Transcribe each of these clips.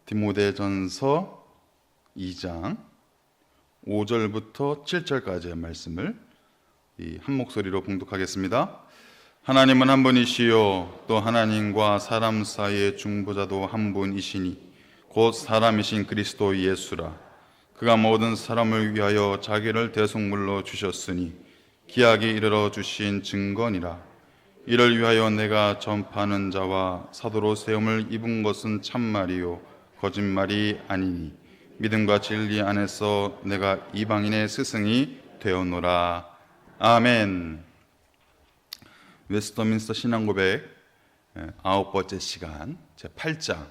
디모데전서 2장 5절부터 7절까지의 말씀을 한 목소리로 봉독하겠습니다. 하나님은 한 분이시요 또 하나님과 사람 사이의 중보자도 한 분이시니 곧 사람이신 그리스도 예수라. 그가 모든 사람을 위하여 자기를 대속물로 주셨으니 기약에 이르러 주신 증거니라. 이를 위하여 내가 전파하는 자와 사도로 세움을 입은 것은 참말이요 거짓말이 아니니 믿음과 진리 안에서 내가 이방인의 스승이 되었노라. 아멘. 웨스터민스터 신앙고백 9번째 시간 제8장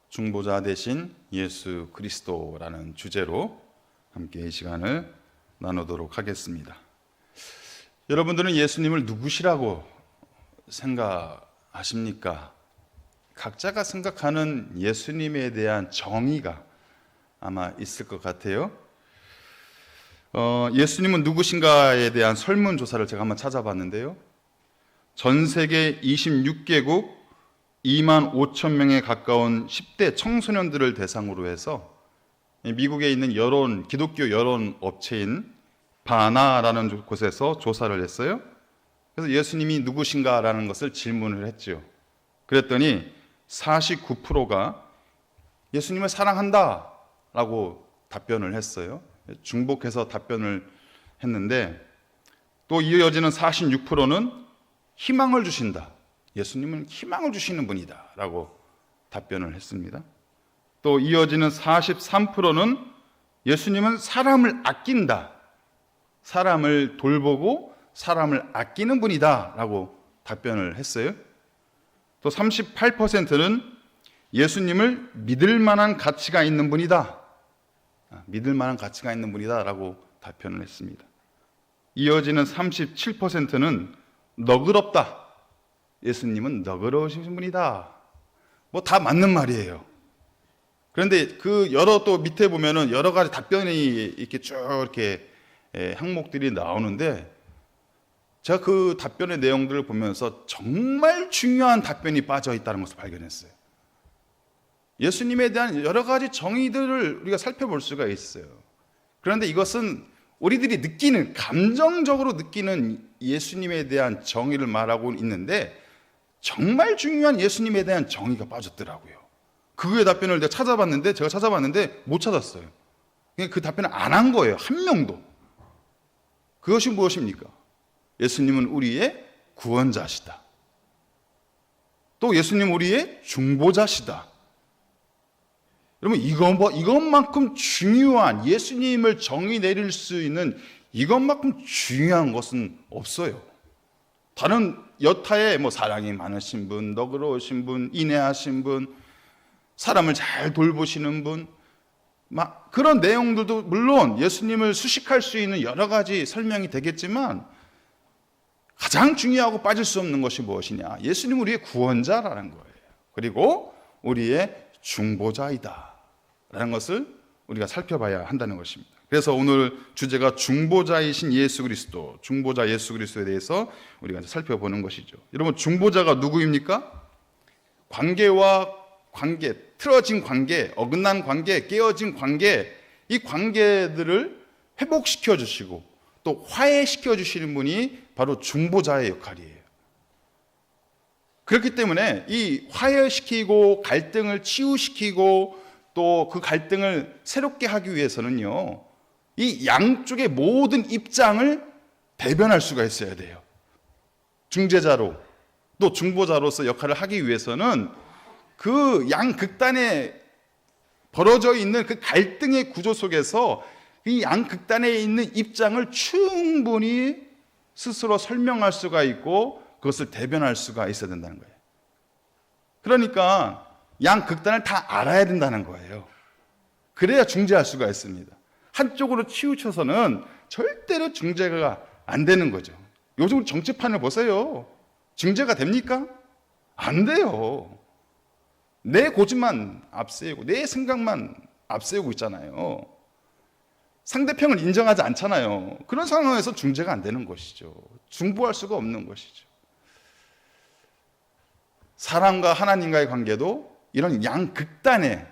중보자 되신 예수 그리스도라는 주제로 함께 이 시간을 나누도록 하겠습니다. 여러분들은 예수님을 누구시라고 생각하십니까? 각자가 생각하는 예수님에 대한 정의가 아마 있을 것 같아요. 예수님은 누구신가에 대한 설문조사를 제가 한번 찾아봤는데요. 전 세계 26개국 2만 5천 명에 가까운 10대 청소년들을 대상으로 해서 미국에 있는 기독교 여론 업체인 바나라는 곳에서 조사를 했어요. 그래서 예수님이 누구신가라는 것을 질문을 했죠. 그랬더니 49%가 예수님을 사랑한다 라고 답변을 했어요. 중복해서 답변을 했는데, 또 이어지는 46%는 희망을 주신다, 예수님은 희망을 주시는 분이다 라고 답변을 했습니다. 또 이어지는 43%는 예수님은 사람을 아낀다, 사람을 돌보고 사람을 아끼는 분이다 라고 답변을 했어요. 또 38%는 예수님을 믿을 만한 가치가 있는 분이다, 믿을 만한 가치가 있는 분이다 라고 답변을 했습니다. 이어지는 37%는 너그럽다, 예수님은 너그러우신 분이다. 뭐 다 맞는 말이에요. 그런데 그 또 밑에 보면은 여러 가지 답변이 이렇게 쭉 이렇게 항목들이 나오는데, 제가 그 답변의 내용들을 보면서 정말 중요한 답변이 빠져 있다는 것을 발견했어요. 예수님에 대한 여러 가지 정의들을 우리가 살펴볼 수가 있어요. 그런데 이것은 우리들이 감정적으로 느끼는 예수님에 대한 정의를 말하고 있는데, 정말 중요한 예수님에 대한 정의가 빠졌더라고요. 그거의 답변을 제가 찾아봤는데 못 찾았어요. 그 답변을 안 한 거예요, 한 명도. 그것이 무엇입니까? 예수님은 우리의 구원자시다. 또 예수님 우리의 중보자시다. 여러분, 이것만큼 중요한, 예수님을 정의 내릴 수 있는 이것만큼 중요한 것은 없어요. 다른 여타의 사랑이 많으신 분, 너그러우신 분, 인내하신 분, 사람을 잘 돌보시는 분, 그런 내용들도 물론 예수님을 수식할 수 있는 여러 가지 설명이 되겠지만, 가장 중요하고 빠질 수 없는 것이 무엇이냐? 예수님은 우리의 구원자라는 거예요. 그리고 우리의 중보자이다 라는 것을 우리가 살펴봐야 한다는 것입니다. 그래서 오늘 주제가 중보자이신 예수 그리스도, 중보자 예수 그리스도에 대해서 우리가 살펴보는 것이죠. 여러분, 중보자가 누구입니까? 틀어진 관계, 어긋난 관계, 깨어진 관계, 이 관계들을 회복시켜 주시고 또 화해시켜 주시는 분이 바로 중보자의 역할이에요. 그렇기 때문에 이 화해시키고 갈등을 치유시키고 또 그 갈등을 새롭게 하기 위해서는요, 이 양쪽의 모든 입장을 대변할 수가 있어야 돼요. 중재자로 또 중보자로서 역할을 하기 위해서는 그 양극단에 벌어져 있는 그 갈등의 구조 속에서 이 양극단에 있는 입장을 충분히 스스로 설명할 수가 있고 그것을 대변할 수가 있어야 된다는 거예요. 그러니까 양극단을 다 알아야 된다는 거예요. 그래야 중재할 수가 있습니다. 한쪽으로 치우쳐서는 절대로 중재가 안 되는 거죠. 요즘 정치판을 보세요. 중재가 됩니까? 안 돼요. 내 고집만 앞세우고 내 생각만 앞세우고 있잖아요. 상대편을 인정하지 않잖아요. 그런 상황에서 중재가 안 되는 것이죠. 중보할 수가 없는 것이죠. 사람과 하나님과의 관계도 이런 양극단의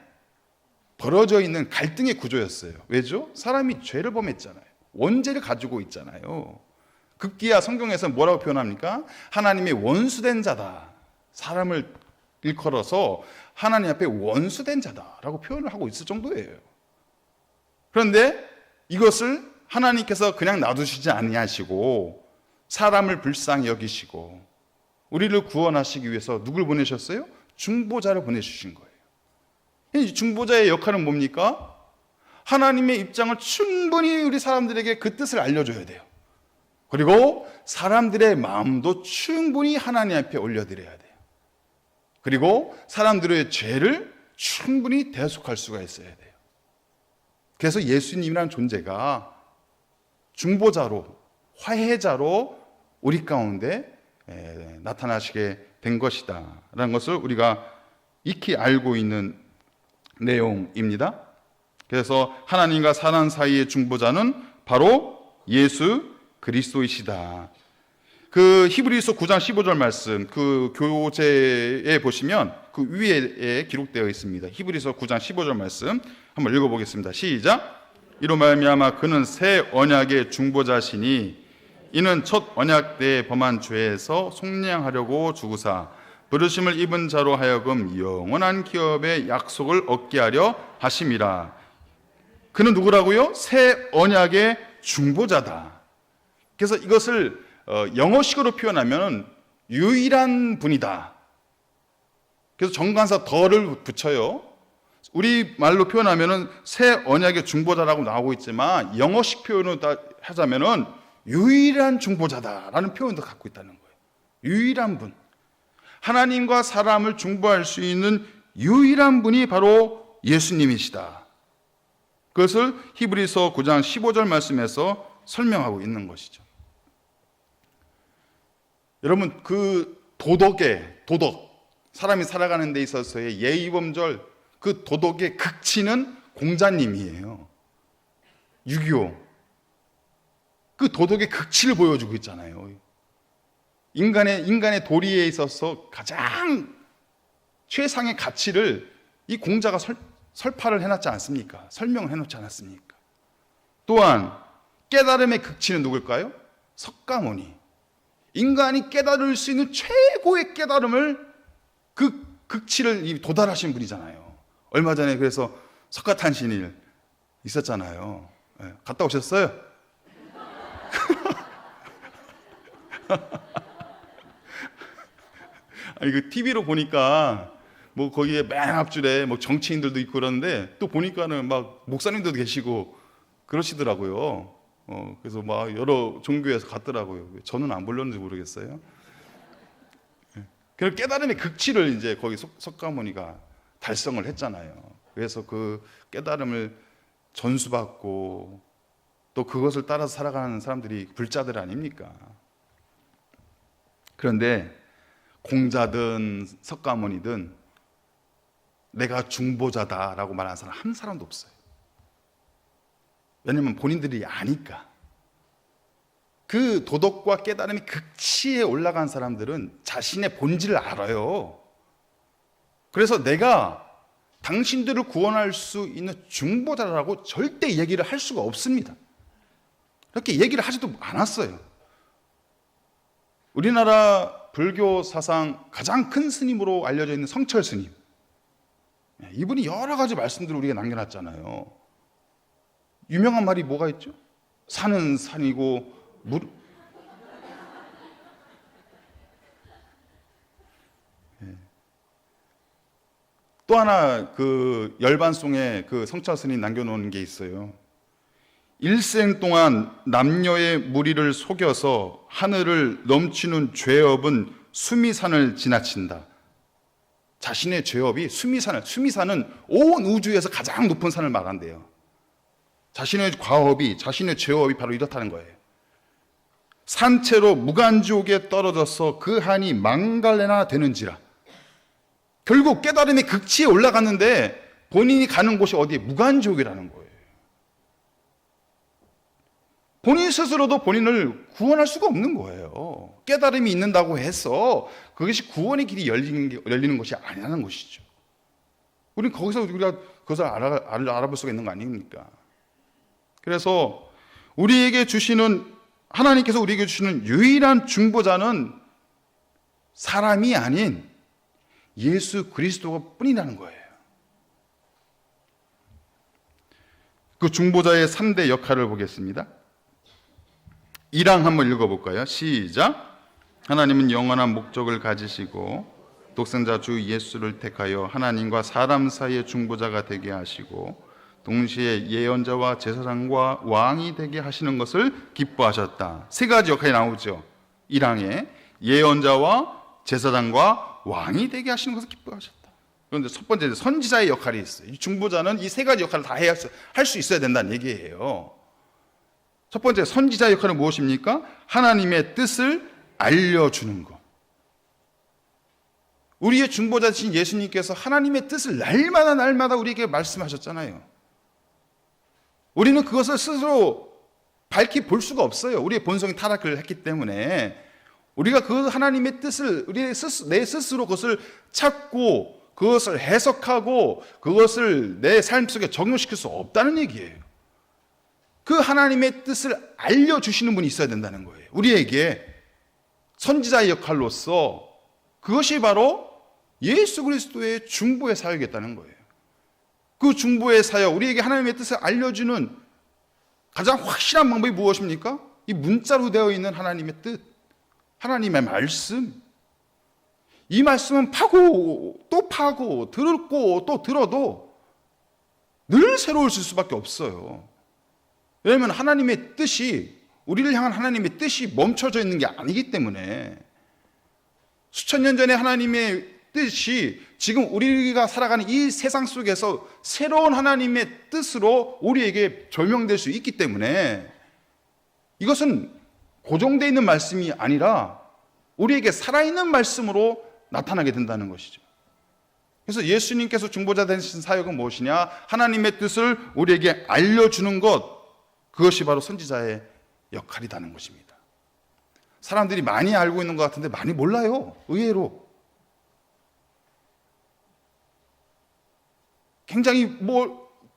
벌어져 있는 갈등의 구조였어요. 왜죠? 사람이 죄를 범했잖아요. 원죄를 가지고 있잖아요. 급기야 성경에서 뭐라고 표현합니까? 하나님의 원수된 자다. 사람을 일컬어서 하나님 앞에 원수된 자다라고 표현을 하고 있을 정도예요. 그런데 이것을 하나님께서 그냥 놔두시지 아니하시고 사람을 불쌍히 여기시고 우리를 구원하시기 위해서 누굴 보내셨어요? 중보자를 보내주신 거예요. 이 중보자의 역할은 뭡니까? 하나님의 입장을 충분히 우리 사람들에게 그 뜻을 알려줘야 돼요. 그리고 사람들의 마음도 충분히 하나님 앞에 올려드려야 돼요. 그리고 사람들의 죄를 충분히 대속할 수가 있어야 돼요. 그래서 예수님이라는 존재가 중보자로, 화해자로 우리 가운데 나타나시게 된 것이다 라는 것을 우리가 익히 알고 있는 내용입니다. 그래서 하나님과 사람 사이의 중보자는 바로 예수 그리스도이시다. 그 히브리서 9장 15절 말씀, 그 교재에 보시면 그 위에 기록되어 있습니다. 히브리서 9장 15절 말씀 한번 읽어보겠습니다. 시작. 이로 말미암아 그는 새 언약의 중보자시니 이는 첫 언약 때 범한 죄에서 속량하려고 주구사 부르심을 입은 자로 하여금 영원한 기업의 약속을 얻게 하려 하심이라. 그는 누구라고요? 새 언약의 중보자다. 그래서 이것을 영어식으로 표현하면 유일한 분이다. 그래서 정관사 더를 붙여요. 우리 말로 표현하면은 새 언약의 중보자라고 나오고 있지만 영어식 표현을 하자면은 유일한 중보자다라는 표현도 갖고 있다는 거예요. 유일한 분. 하나님과 사람을 중보할 수 있는 유일한 분이 바로 예수님이시다. 그것을 히브리서 9장 15절 말씀에서 설명하고 있는 것이죠. 여러분, 그 도덕, 사람이 살아가는 데 있어서의 예의범절, 그 도덕의 극치는 공자님이에요. 6.25. 그 도덕의 극치를 보여주고 있잖아요. 인간의 도리에 있어서 가장 최상의 가치를 이 공자가 설파를 해놨지 않습니까? 설명을 해놓지 않았습니까? 또한 깨달음의 극치는 누굴까요? 석가모니. 인간이 깨달을 수 있는 최고의 깨달음을 그 극치를 도달하신 분이잖아요. 얼마 전에 그래서 석가탄신일 있었잖아요. 네, 갔다 오셨어요? 아니 그 TV로 보니까 뭐 거기에 맨 앞줄에 뭐 정치인들도 있고 그러는데 또 보니까는 막 목사님들도 계시고 그러시더라고요. 그래서 막 여러 종교에서 갔더라고요. 저는 안 불렀는지 모르겠어요. 그 깨달음의 극치를 이제 거기 석가모니가 달성을 했잖아요. 그래서 그 깨달음을 전수받고 또 그것을 따라서 살아가는 사람들이 불자들 아닙니까? 그런데 공자든 석가모니든 내가 중보자다라고 말하는 사람 한 사람도 없어요. 왜냐하면 본인들이 아니까. 그 도덕과 깨달음이 극치에 올라간 사람들은 자신의 본질을 알아요. 그래서 내가 당신들을 구원할 수 있는 중보자라고 절대 얘기를 할 수가 없습니다. 그렇게 얘기를 하지도 않았어요. 우리나라 불교 사상 가장 큰 스님으로 알려져 있는 성철 스님, 이분이 여러 가지 말씀들을 우리에게 남겨놨잖아요. 유명한 말이 뭐가 있죠? 산은 산이고 또 하나 그 열반송에 그 성철 스님이 남겨놓은 게 있어요. 일생 동안 남녀의 무리를 속여서 하늘을 넘치는 죄업은 수미산을 지나친다. 자신의 죄업이 수미산은 온 우주에서 가장 높은 산을 말한대요. 자신의 과업이, 자신의 죄업이 바로 이렇다는 거예요. 산채로 무간지옥에 떨어져서 그 한이 망갈래나 되는지라. 결국 깨달음의 극치에 올라갔는데 본인이 가는 곳이 어디에? 무간지옥이라는 거예요. 본인 스스로도 본인을 구원할 수가 없는 거예요. 깨달음이 있는다고 해서 그것이 구원의 길이 열리는 것이 아니라는 것이죠. 우리는 거기서 우리가 그것을 알아볼 수가 있는 거 아닙니까? 그래서 하나님께서 우리에게 주시는 유일한 중보자는 사람이 아닌 예수 그리스도가 뿐이라는 거예요. 그 중보자의 3대 역할을 보겠습니다. 1항 한번 읽어볼까요? 시작. 하나님은 영원한 목적을 가지시고 독생자 주 예수를 택하여 하나님과 사람 사이의 중보자가 되게 하시고 동시에 예언자와 제사장과 왕이 되게 하시는 것을 기뻐하셨다. 세 가지 역할이 나오죠. 1항에 예언자와 제사장과 왕이 되게 하시는 것을 기뻐하셨다. 그런데 첫 번째 선지자의 역할이 있어요. 이 중보자는 이 세 가지 역할을 다 할 수 있어야 된다는 얘기예요. 첫 번째 선지자 역할은 무엇입니까? 하나님의 뜻을 알려주는 것. 우리의 중보자이신 예수님께서 하나님의 뜻을 날마다 우리에게 말씀하셨잖아요. 우리는 그것을 스스로 밝히 볼 수가 없어요. 우리의 본성이 타락을 했기 때문에 우리가 그 하나님의 뜻을 내 스스로 그것을 찾고 그것을 해석하고 그것을 내 삶 속에 적용시킬 수 없다는 얘기예요. 그 하나님의 뜻을 알려주시는 분이 있어야 된다는 거예요. 우리에게 선지자의 역할로서 그것이 바로 예수 그리스도의 중보의 사역이었다는 거예요. 그 중보의 사역, 우리에게 하나님의 뜻을 알려주는 가장 확실한 방법이 무엇입니까? 이 문자로 되어 있는 하나님의 뜻, 하나님의 말씀. 이 말씀은 파고 또 파고 들고 또 들어도 늘 새로워질 수밖에 없어요. 왜냐하면 하나님의 뜻이, 우리를 향한 하나님의 뜻이 멈춰져 있는 게 아니기 때문에, 수천 년 전에 하나님의 뜻이 지금 우리가 살아가는 이 세상 속에서 새로운 하나님의 뜻으로 우리에게 조명될 수 있기 때문에 이것은 고정되어 있는 말씀이 아니라 우리에게 살아있는 말씀으로 나타나게 된다는 것이죠. 그래서 예수님께서 중보자 되신 사역은 무엇이냐? 하나님의 뜻을 우리에게 알려주는 것, 그것이 바로 선지자의 역할이라는 것입니다. 사람들이 많이 알고 있는 것 같은데 많이 몰라요. 의외로. 굉장히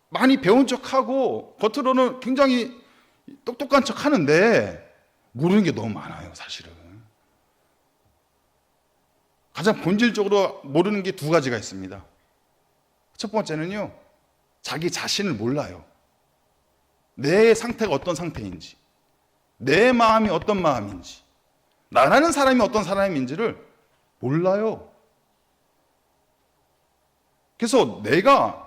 많이 배운 척하고 겉으로는 굉장히 똑똑한 척 하는데 모르는 게 너무 많아요, 사실은. 가장 본질적으로 모르는 게 두 가지가 있습니다. 첫 번째는요, 자기 자신을 몰라요. 내 상태가 어떤 상태인지, 내 마음이 어떤 마음인지, 나라는 사람이 어떤 사람인지를 몰라요. 그래서 내가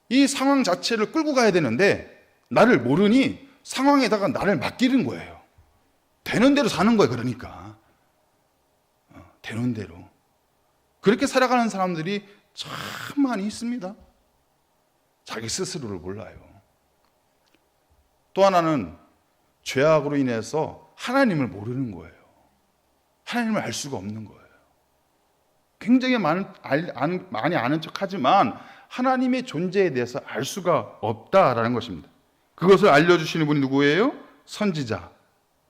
이 상황 자체를 끌고 가야 되는데 나를 모르니 상황에다가 나를 맡기는 거예요. 되는 대로 사는 거예요. 그러니까 되는 대로 그렇게 살아가는 사람들이 참 많이 있습니다. 자기 스스로를 몰라요. 또 하나는 죄악으로 인해서 하나님을 모르는 거예요. 하나님을 알 수가 없는 거예요. 굉장히 많이 아는 척하지만 하나님의 존재에 대해서 알 수가 없다라는 것입니다. 그것을 알려주시는 분이 누구예요? 선지자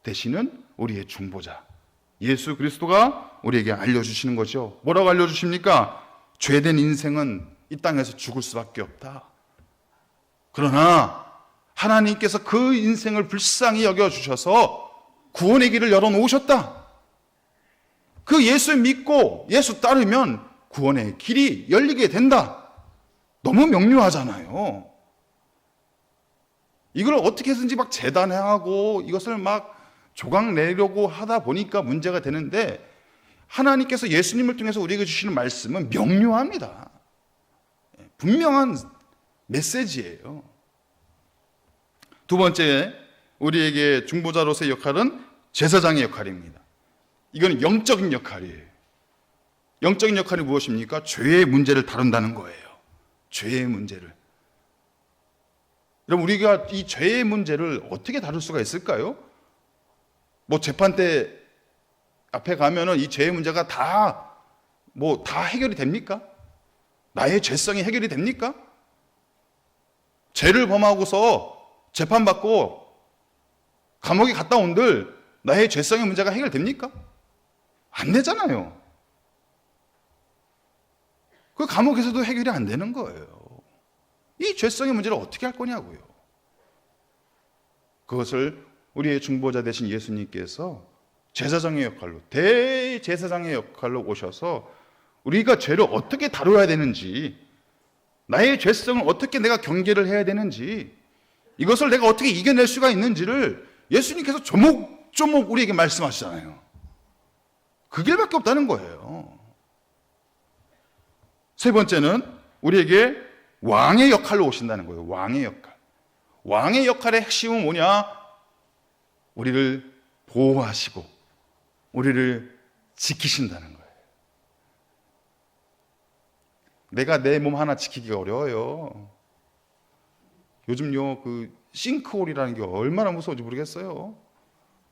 되시는 우리의 중보자 예수 그리스도가 우리에게 알려주시는 거죠. 뭐라고 알려주십니까? 죄된 인생은 이 땅에서 죽을 수밖에 없다. 그러나 하나님께서 그 인생을 불쌍히 여겨주셔서 구원의 길을 열어놓으셨다. 그 예수 믿고 예수 따르면 구원의 길이 열리게 된다. 너무 명료하잖아요. 이걸 어떻게 해서든지 막 재단해하고 이것을 막 조각 내려고 하다 보니까 문제가 되는데, 하나님께서 예수님을 통해서 우리에게 주시는 말씀은 명료합니다. 분명한 메시지예요. 두 번째, 우리에게 중보자로서의 역할은 제사장의 역할입니다. 이건 영적인 역할이에요. 영적인 역할이 무엇입니까? 죄의 문제를 다룬다는 거예요. 죄의 문제를. 여러분, 우리가 이 죄의 문제를 어떻게 다룰 수가 있을까요? 재판대 앞에 가면은 이 죄의 문제가 다 해결이 됩니까? 나의 죄성이 해결이 됩니까? 죄를 범하고서 재판받고 감옥에 갔다 온들 나의 죄성의 문제가 해결됩니까? 안 되잖아요. 그 감옥에서도 해결이 안 되는 거예요. 이 죄성의 문제를 어떻게 할 거냐고요. 그것을 우리의 중보자 되신 예수님께서 제사장의 역할로, 대제사장의 역할로 오셔서 우리가 죄를 어떻게 다뤄야 되는지, 나의 죄성을 어떻게 내가 경계를 해야 되는지, 이것을 내가 어떻게 이겨낼 수가 있는지를 예수님께서 조목조목 우리에게 말씀하시잖아요. 그 길밖에 없다는 거예요. 세 번째는 우리에게 왕의 역할로 오신다는 거예요. 왕의 역할. 왕의 역할의 핵심은 뭐냐? 우리를 보호하시고 우리를 지키신다는 거예요. 내가 내 몸 하나 지키기가 어려워요. 요즘요, 그 싱크홀이라는 게 얼마나 무서운지 모르겠어요.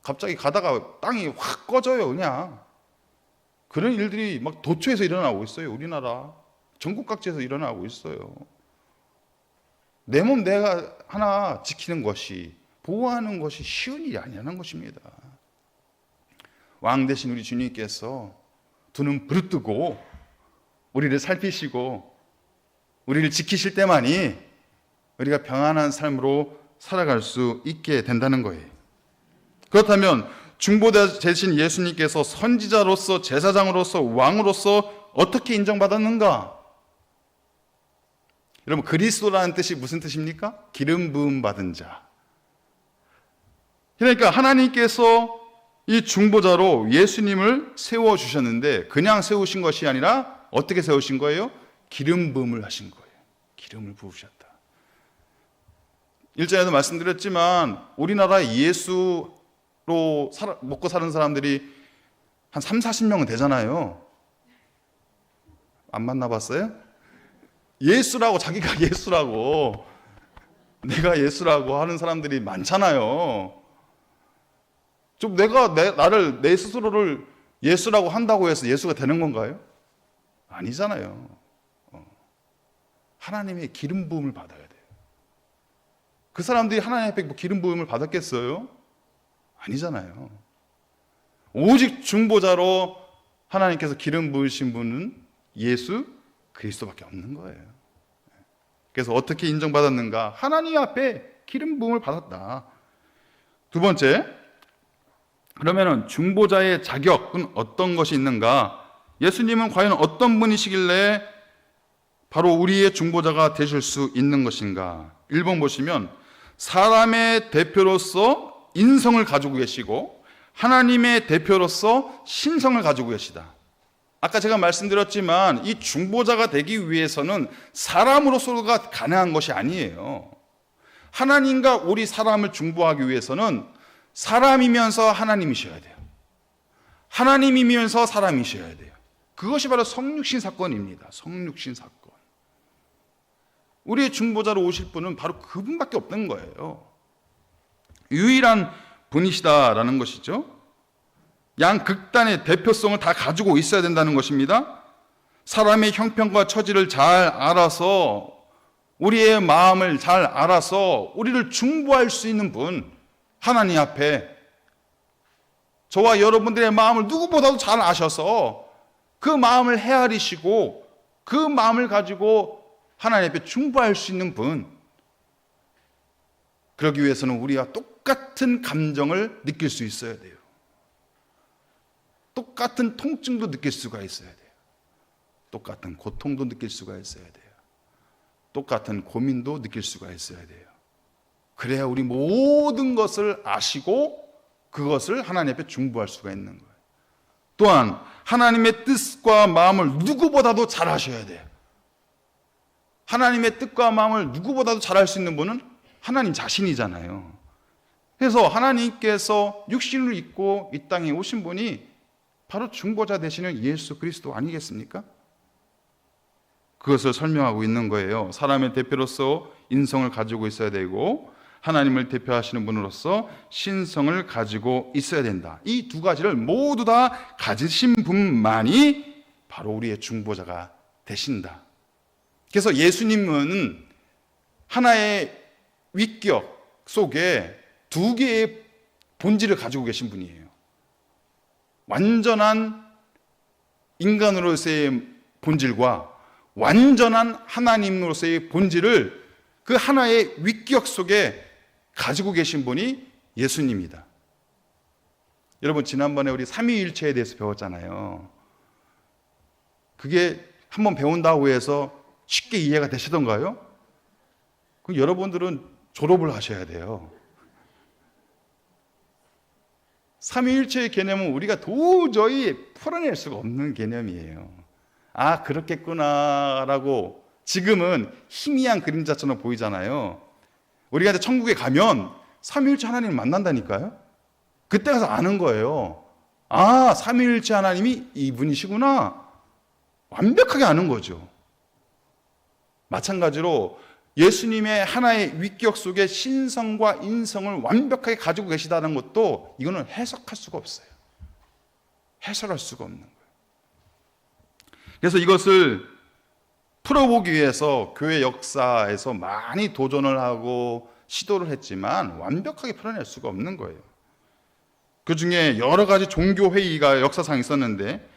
갑자기 가다가 땅이 확 꺼져요, 그냥. 그런 일들이 막 도처에서 일어나고 있어요. 우리나라 전국 각지에서 일어나고 있어요. 내 몸 내가 하나 지키는 것이, 보호하는 것이 쉬운 일이 아니라는 것입니다. 왕 대신 우리 주님께서 두 눈 부릅뜨고 우리를 살피시고 우리를 지키실 때만이 우리가 평안한 삶으로 살아갈 수 있게 된다는 거예요. 그렇다면 중보자 되신 예수님께서 선지자로서, 제사장으로서, 왕으로서 어떻게 인정받았는가? 여러분, 그리스도라는 뜻이 무슨 뜻입니까? 기름 부음 받은 자. 그러니까 하나님께서 이 중보자로 예수님을 세워주셨는데 그냥 세우신 것이 아니라 어떻게 세우신 거예요? 기름 부음을 하신 거예요. 기름을 부으셨다. 1절에도 말씀드렸지만 우리나라에 예수로 먹고 사는 사람들이 한 30-40명은 되잖아요. 안 만나봤어요? 예수라고, 자기가 예수라고, 내가 예수라고 하는 사람들이 많잖아요. 좀 나를, 내 스스로를 예수라고 한다고 해서 예수가 되는 건가요? 아니잖아요. 하나님의 기름 부음을 받아야 돼요. 그 사람들이 하나님 앞에 기름 부음을 받았겠어요? 아니잖아요. 오직 중보자로 하나님께서 기름 부으신 분은 예수 그리스도밖에 없는 거예요. 그래서 어떻게 인정받았는가? 하나님 앞에 기름 부음을 받았다. 두 번째, 그러면은 중보자의 자격은 어떤 것이 있는가? 예수님은 과연 어떤 분이시길래 바로 우리의 중보자가 되실 수 있는 것인가? 1번 보시면 사람의 대표로서 인성을 가지고 계시고 하나님의 대표로서 신성을 가지고 계시다. 아까 제가 말씀드렸지만 이 중보자가 되기 위해서는 사람으로서가 가능한 것이 아니에요. 하나님과 우리 사람을 중보하기 위해서는 사람이면서 하나님이셔야 돼요. 하나님이면서 사람이셔야 돼요. 그것이 바로 성육신 사건입니다. 성육신 사건. 우리의 중보자로 오실 분은 바로 그분밖에 없는 거예요. 유일한 분이시다라는 것이죠. 양극단의 대표성을 다 가지고 있어야 된다는 것입니다. 사람의 형편과 처지를 잘 알아서, 우리의 마음을 잘 알아서 우리를 중보할 수 있는 분, 하나님 앞에 저와 여러분들의 마음을 누구보다도 잘 아셔서 그 마음을 헤아리시고 그 마음을 가지고 하나님 앞에 중보할 수 있는 분, 그러기 위해서는 우리와 똑같은 감정을 느낄 수 있어야 돼요. 똑같은 통증도 느낄 수가 있어야 돼요. 똑같은 고통도 느낄 수가 있어야 돼요. 똑같은 고민도 느낄 수가 있어야 돼요. 그래야 우리 모든 것을 아시고 그것을 하나님 앞에 중보할 수가 있는 거예요. 또한 하나님의 뜻과 마음을 누구보다도 잘 아셔야 돼요. 하나님의 뜻과 마음을 누구보다도 잘 알 수 있는 분은 하나님 자신이잖아요. 그래서 하나님께서 육신을 입고 이 땅에 오신 분이 바로 중보자 되시는 예수 그리스도 아니겠습니까? 그것을 설명하고 있는 거예요. 사람의 대표로서 인성을 가지고 있어야 되고 하나님을 대표하시는 분으로서 신성을 가지고 있어야 된다. 이 두 가지를 모두 다 가지신 분만이 바로 우리의 중보자가 되신다. 그래서 예수님은 하나의 위격 속에 두 개의 본질을 가지고 계신 분이에요. 완전한 인간으로서의 본질과 완전한 하나님으로서의 본질을 그 하나의 위격 속에 가지고 계신 분이 예수님이다. 여러분, 지난번에 우리 삼위일체에 대해서 배웠잖아요. 그게 한번 배운다고 해서 쉽게 이해가 되시던가요? 그럼 여러분들은 졸업을 하셔야 돼요. 삼위일체의 개념은 우리가 도저히 풀어낼 수가 없는 개념이에요. 아, 그렇겠구나라고 지금은 희미한 그림자처럼 보이잖아요. 우리가 이제 천국에 가면 삼위일체 하나님을 만난다니까요. 그때 가서 아는 거예요. 아, 삼위일체 하나님이 이분이시구나. 완벽하게 아는 거죠. 마찬가지로 예수님의 하나의 위격 속에 신성과 인성을 완벽하게 가지고 계시다는 것도 이거는 해석할 수가 없어요. 해설할 수가 없는 거예요. 그래서 이것을 풀어보기 위해서 교회 역사에서 많이 도전을 하고 시도를 했지만 완벽하게 풀어낼 수가 없는 거예요. 그 중에 여러 가지 종교회의가 역사상 있었는데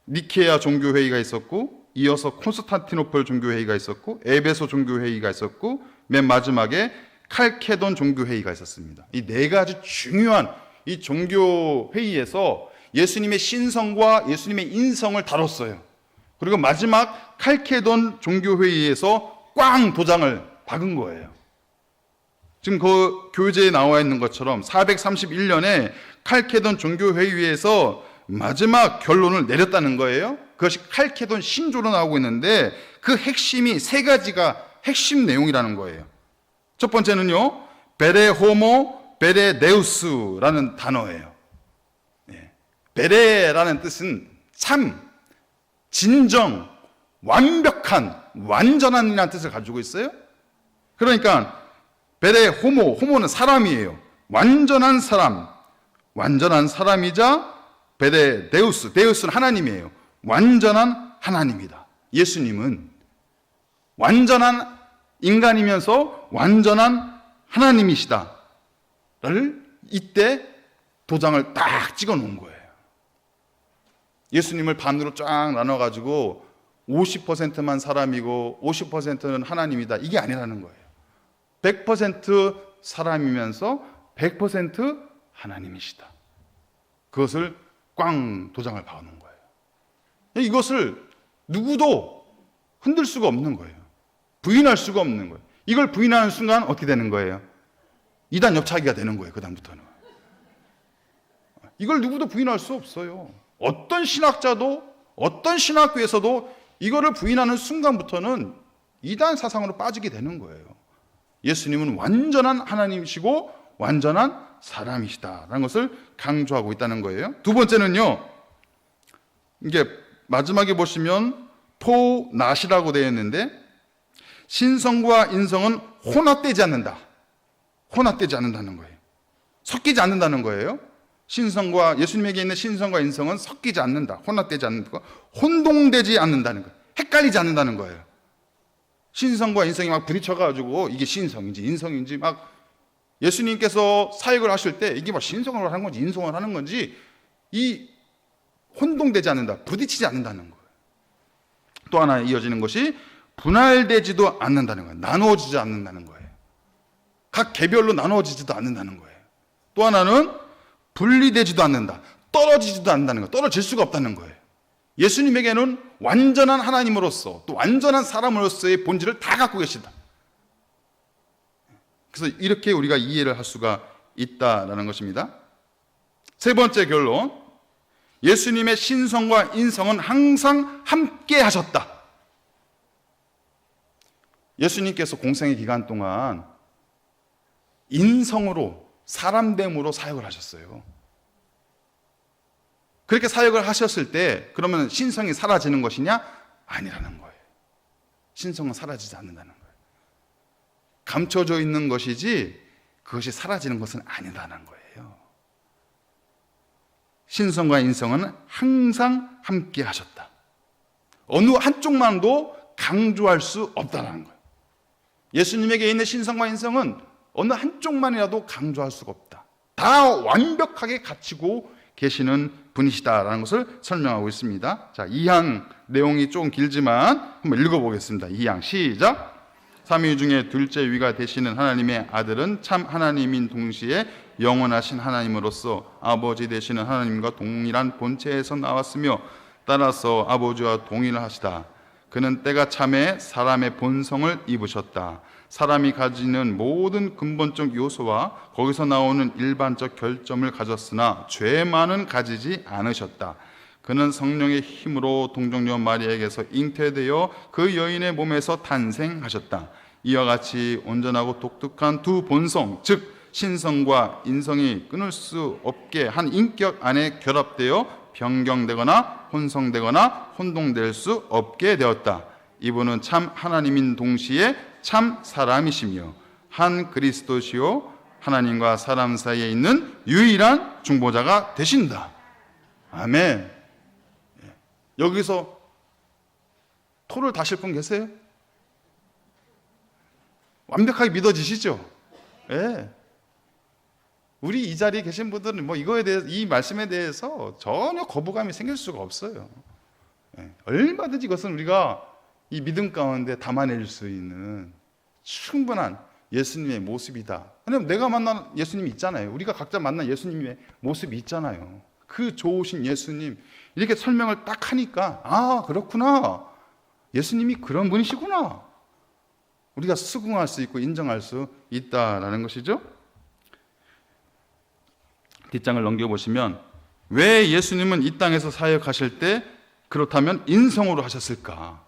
니케아 종교회의가 있었고, 이어서 콘스탄티노플 종교회의가 있었고, 에베소 종교회의가 있었고, 맨 마지막에 칼케돈 종교회의가 있었습니다. 이 네 가지 중요한 이 종교회의에서 예수님의 신성과 예수님의 인성을 다뤘어요. 그리고 마지막 칼케돈 종교회의에서 꽝 도장을 박은 거예요. 지금 그 교재에 나와 있는 것처럼 431년에 칼케돈 종교회의에서 마지막 결론을 내렸다는 거예요. 그것이 칼케돈 신조로 나오고 있는데 그 핵심이 세 가지가 핵심 내용이라는 거예요. 첫 번째는요, 베레 호모 베레 네우스라는 단어예요. 베레라는 뜻은 참, 진정, 완벽한, 완전한이라는 뜻을 가지고 있어요. 그러니까 베레 호모는 사람이에요. 완전한 사람, 완전한 사람이자 베레 데우스는 하나님이에요. 완전한 하나님이다. 예수님은 완전한 인간이면서 완전한 하나님이시다를 이때 도장을 딱 찍어 놓은 거예요. 예수님을 반으로 쫙 나눠가지고 50%만 사람이고 50%는 하나님이다, 이게 아니라는 거예요. 100% 사람이면서 100% 하나님이시다. 그것을 꽝 도장을 박아놓은 거예요. 이것을 누구도 흔들 수가 없는 거예요. 부인할 수가 없는 거예요. 이걸 부인하는 순간 어떻게 되는 거예요? 이단 옆차기가 되는 거예요. 그 다음부터는. 이걸 누구도 부인할 수 없어요. 어떤 신학자도, 어떤 신학교에서도 이거를 부인하는 순간부터는 이단 사상으로 빠지게 되는 거예요. 예수님은 완전한 하나님이시고 완전한 사람이시다라는 것을 강조하고 있다는 거예요. 두 번째는요, 이게 마지막에 보시면 토낫이라고 되어 있는데, 신성과 인성은 혼합되지 않는다. 혼합되지 않는다는 거예요. 섞이지 않는다는 거예요. 신성과, 예수님에게 있는 신성과 인성은 섞이지 않는다. 혼합되지 않는다. 혼동되지 않는다는 거예요. 헷갈리지 않는다는 거예요. 신성과 인성이 막 부딪혀가지고 이게 신성인지 인성인지 막, 예수님께서 사역을 하실 때 이게 막 신성을 하는 건지 인성을 하는 건지 이 혼동되지 않는다, 부딪히지 않는다는 거예요. 또 하나 이어지는 것이 분할되지도 않는다는 거예요. 나누어지지 않는다는 거예요. 각 개별로 나누어지지도 않는다는 거예요. 또 하나는 분리되지도 않는다, 떨어지지도 않는다는 거예요. 떨어질 수가 없다는 거예요. 예수님에게는 완전한 하나님으로서 또 완전한 사람으로서의 본질을 다 갖고 계시다. 그래서 이렇게 우리가 이해를 할 수가 있다라는 것입니다. 세 번째 결론, 예수님의 신성과 인성은 항상 함께 하셨다. 예수님께서 공생의 기간 동안 인성으로, 사람됨으로 사역을 하셨어요. 그렇게 사역을 하셨을 때 그러면 신성이 사라지는 것이냐? 아니라는 거예요. 신성은 사라지지 않는다는 거예요. 감춰져 있는 것이지 그것이 사라지는 것은 아니라는 거예요. 신성과 인성은 항상 함께 하셨다. 어느 한쪽만도 강조할 수 없다는 거예요. 예수님에게 있는 신성과 인성은 어느 한쪽만이라도 강조할 수가 없다. 다 완벽하게 갖추고 계시는 분이시다라는 것을 설명하고 있습니다. 자, 2항 내용이 조금 길지만 한번 읽어보겠습니다. 2항 시작. 삼위 중에 둘째 위가 되시는 하나님의 아들은 참 하나님인 동시에 영원하신 하나님으로서 아버지 되시는 하나님과 동일한 본체에서 나왔으며 따라서 아버지와 동일하시다. 그는 때가 참에 사람의 본성을 입으셨다. 사람이 가지는 모든 근본적 요소와 거기서 나오는 일반적 결점을 가졌으나 죄만은 가지지 않으셨다. 그는 성령의 힘으로 동정녀 마리아에게서 잉태되어 그 여인의 몸에서 탄생하셨다. 이와 같이 온전하고 독특한 두 본성, 즉 신성과 인성이 끊을 수 없게 한 인격 안에 결합되어 변경되거나 혼성되거나 혼동될 수 없게 되었다. 이분은 참 하나님인 동시에 참 사람이시며 한 그리스도시요 하나님과 사람 사이에 있는 유일한 중보자가 되신다. 아멘. 여기서 토를 다실 분 계세요? 완벽하게 믿어지시죠? 예. 우리 이 자리에 계신 분들은 뭐 이거에 대해서, 이 말씀에 대해서 전혀 거부감이 생길 수가 없어요. 예. 얼마든지 이것은 우리가 이 믿음 가운데 담아낼 수 있는 충분한 예수님의 모습이다. 왜냐하면 내가 만난 예수님이 있잖아요. 우리가 각자 만난 예수님의 모습이 있잖아요. 그 좋으신 예수님, 이렇게 설명을 딱 하니까 아, 그렇구나. 예수님이 그런 분이시구나. 우리가 수긍할 수 있고 인정할 수 있다라는 것이죠. 뒷장을 넘겨보시면 왜 예수님은 이 땅에서 사역하실 때 그렇다면 인성으로 하셨을까?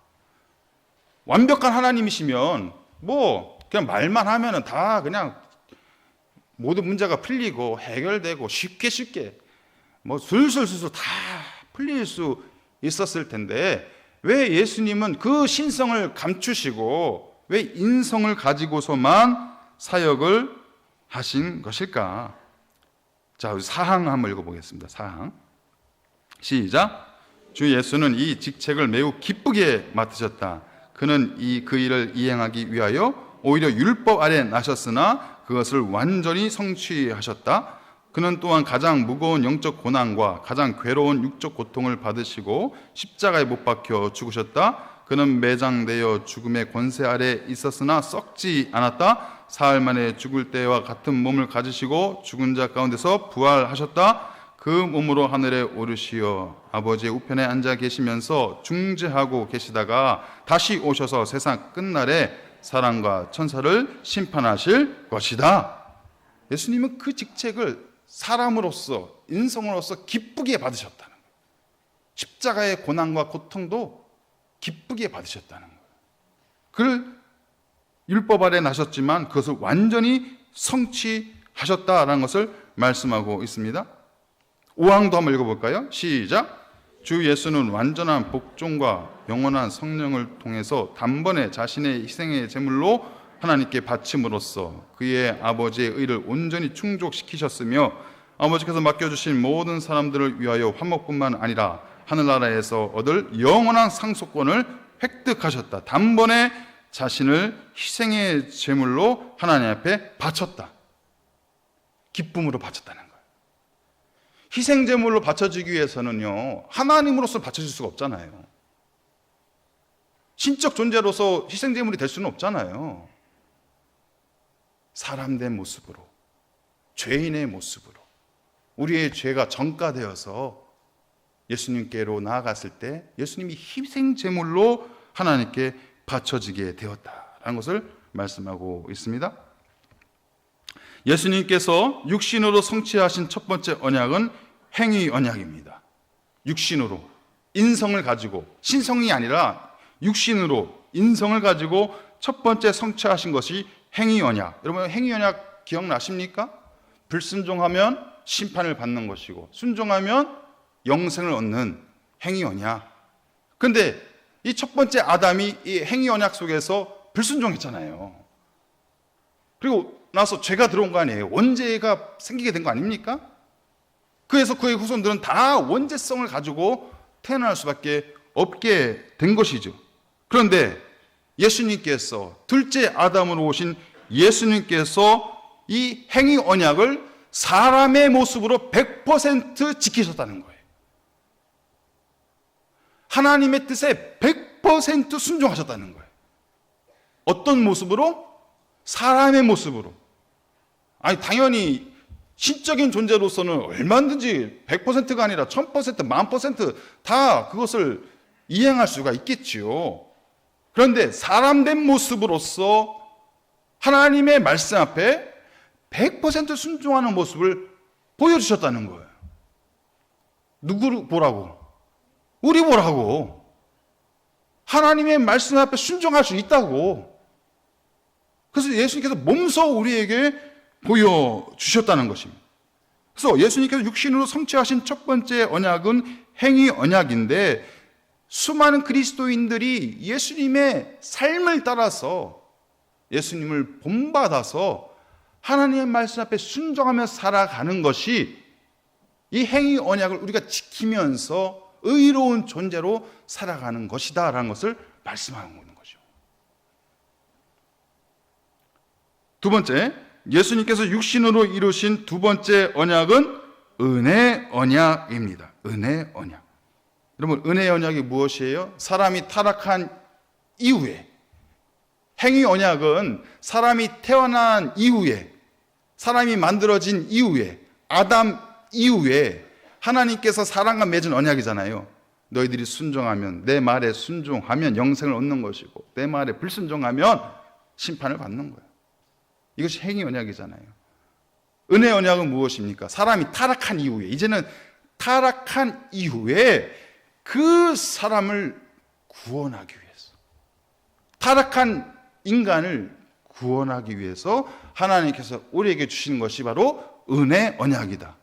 완벽한 하나님이시면 뭐 그냥 말만 하면은 다 그냥 모든 문제가 풀리고 해결되고 쉽게 뭐 술술술술 다 풀릴 수 있었을 텐데 왜 예수님은 그 신성을 감추시고 왜 인성을 가지고서만 사역을 하신 것일까? 자, 사항 한번 읽어보겠습니다. 사항 시작. 주 예수는 이 직책을 매우 기쁘게 맡으셨다. 그는 그 일을 이행하기 위하여 오히려 율법 아래 나셨으나 그것을 완전히 성취하셨다. 그는 또한 가장 무거운 영적 고난과 가장 괴로운 육적 고통을 받으시고 십자가에 못 박혀 죽으셨다. 그는 매장되어 죽음의 권세 아래 있었으나 썩지 않았다. 사흘 만에 죽을 때와 같은 몸을 가지시고 죽은 자 가운데서 부활하셨다. 그 몸으로 하늘에 오르시어 아버지의 우편에 앉아 계시면서 중재하고 계시다가 다시 오셔서 세상 끝날에 사람과 천사를 심판하실 것이다. 예수님은 그 직책을 사람으로서 인성으로서 기쁘게 받으셨다는 거예요. 십자가의 고난과 고통도 기쁘게 받으셨다는 거예요. 그를 율법 아래 나셨지만 그것을 완전히 성취하셨다라는 것을 말씀하고 있습니다. 5항도 한번 읽어볼까요? 시작. 주 예수는 완전한 복종과 영원한 성령을 통해서 단번에 자신의 희생의 제물로 하나님께 바침으로써 그의 아버지의 의를 온전히 충족시키셨으며 아버지께서 맡겨주신 모든 사람들을 위하여 화목뿐만 아니라 하늘나라에서 얻을 영원한 상속권을 획득하셨다. 단번에 자신을 희생의 제물로 하나님 앞에 바쳤다. 기쁨으로 바쳤다는 거예요. 희생 제물로 바쳐지기 위해서는요, 하나님으로서 바쳐질 수가 없잖아요. 신적 존재로서 희생 제물이 될 수는 없잖아요. 사람된 모습으로, 죄인의 모습으로 우리의 죄가 전가되어서 예수님께로 나아갔을 때 예수님이 희생 제물로 하나님께 바쳐지게 되었다라는 것을 말씀하고 있습니다. 예수님께서 육신으로 성취하신 첫 번째 언약은 행위 언약입니다. 육신으로 인성을 가지고, 신성이 아니라 육신으로 인성을 가지고 첫 번째 성취하신 것이 행위 언약. 여러분 행위 언약 기억나십니까? 불순종하면 심판을 받는 것이고 순종하면 영생을 얻는 행위 언약. 그런데 이 첫 번째 아담이 이 행위 언약 속에서 불순종했잖아요. 그리고 나서 죄가 들어온 거 아니에요. 원죄가 생기게 된 거 아닙니까? 그래서 그의 후손들은 다 원죄성을 가지고 태어날 수밖에 없게 된 것이죠. 그런데 예수님께서 둘째 아담으로 오신 예수님께서 이 행위 언약을 사람의 모습으로 100% 지키셨다는 거예요. 하나님의 뜻에 100% 순종하셨다는 거예요. 어떤 모습으로? 사람의 모습으로. 아니, 당연히 신적인 존재로서는 얼마든지 100%가 아니라 1000%, 10,000% 다 그것을 이행할 수가 있겠지요. 그런데 사람된 모습으로서 하나님의 말씀 앞에 100% 순종하는 모습을 보여주셨다는 거예요. 누구를 보라고? 우리 보라고. 하나님의 말씀 앞에 순종할 수 있다고. 그래서 예수님께서 몸소 우리에게 보여주셨다는 것입니다. 그래서 예수님께서 육신으로 성취하신 첫 번째 언약은 행위 언약인데, 수많은 그리스도인들이 예수님의 삶을 따라서 예수님을 본받아서 하나님의 말씀 앞에 순종하며 살아가는 것이 이 행위 언약을 우리가 지키면서 의로운 존재로 살아가는 것이다 라는 것을 말씀하는 거죠. 두 번째, 예수님께서 육신으로 이루신 두 번째 언약은 은혜 언약입니다. 은혜 언약. 여러분, 은혜 언약이 무엇이에요? 사람이 타락한 이후에, 행위 언약은 사람이 태어난 이후에, 사람이 만들어진 이후에, 아담 이후에 하나님께서 사람과 맺은 언약이잖아요. 너희들이 순종하면, 내 말에 순종하면 영생을 얻는 것이고, 내 말에 불순종하면 심판을 받는 거예요. 이것이 행위 언약이잖아요. 은혜 언약은 무엇입니까? 사람이 타락한 이후에, 이제는 타락한 이후에 그 사람을 구원하기 위해서, 타락한 인간을 구원하기 위해서 하나님께서 우리에게 주신 것이 바로 은혜 언약이다.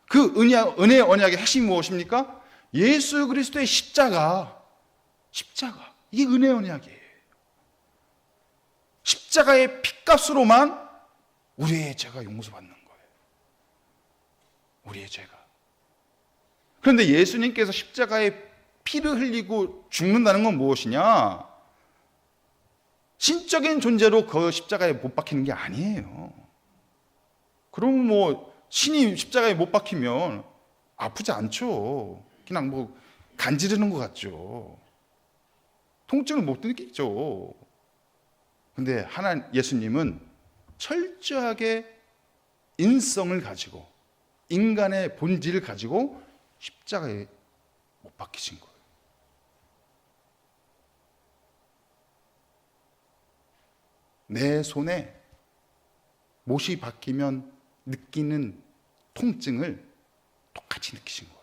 그 은혜 언약의 핵심이 무엇입니까? 예수 그리스도의 십자가. 이게 은혜 언약이에요. 십자가의 피값으로만 우리의 죄가 용서받는 거예요. 우리의 죄가. 그런데 예수님께서 십자가에 피를 흘리고 죽는다는 건 무엇이냐? 신적인 존재로 그 십자가에 못 박히는 게 아니에요. 그럼 뭐 신이 십자가에 못 박히면 아프지 않죠. 그냥 뭐 간지르는 것 같죠. 통증을 못 느끼죠. 근데 예수님은 철저하게 인성을 가지고, 인간의 본질을 가지고 십자가에 못 박히신 거예요. 내 손에 못이 박히면 느끼는 통증을 똑같이 느끼신 거예요.